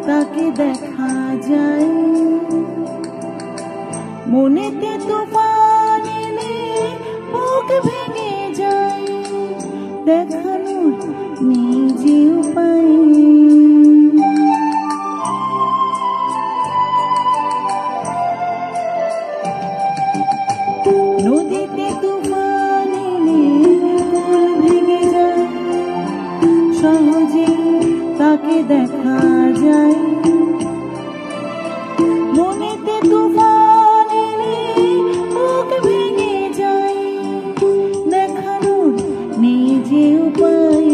তাকে দেখা যায়। মনেতে তুফান এলে বুক ভেঙে যায়, দেখানোর নিজে উপায়। নদীতে তুফান এলে কুল ভেঙে যায়, সহজে তাকে দেখা যায়। মনেতে তুফান এলে বুক ভেঙে যায়, দেখানোর নিজে উপায়।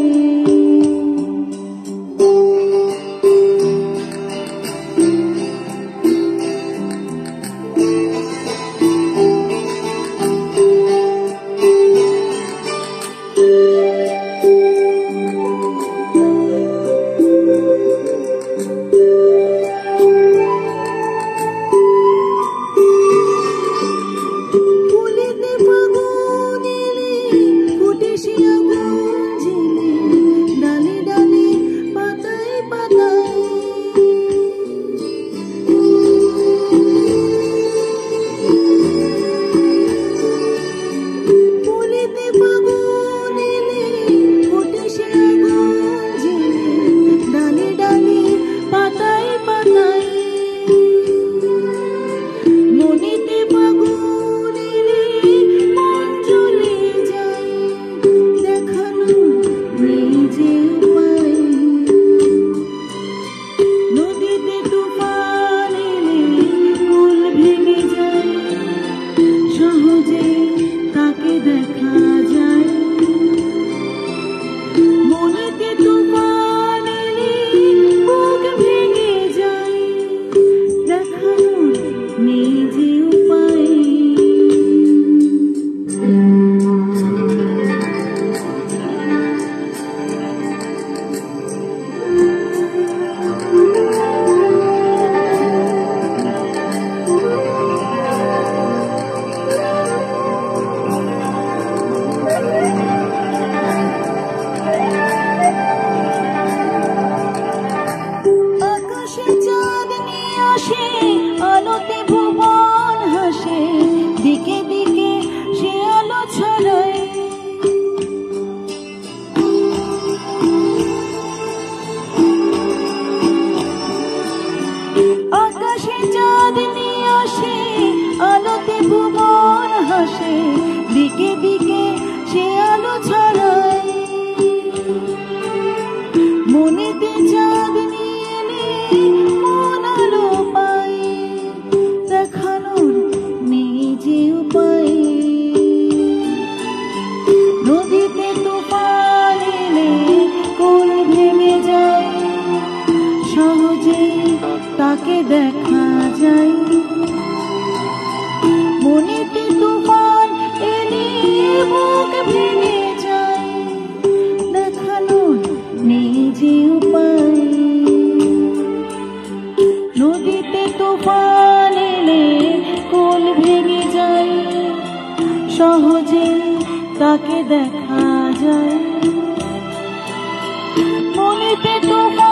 আলোতে ভুবন হাসে, দিকে দিকে সে আলো ছড়ায়। আকাশে চাঁদ নিয়ে আসে, আলোতে ভুবন হাসে, দিকে দিকে সে আলো ছড়ায়। মনেতে চাঁদ নিয়ে এলে মন আলো পায়, দেখানোর নিজে উপায়। নদীতে তুফান এলে কুল ভেঙে যায়, সহজে তাকে দেখা যায়। মনেতে তুফান এলে বুক ভেঙে যায়, দেখানোর নিজে উপায়। নদীতে তুফান এলে কুল ভেঙে যায়, সহজে তাকে দেখা যায়। মনেতে তুফান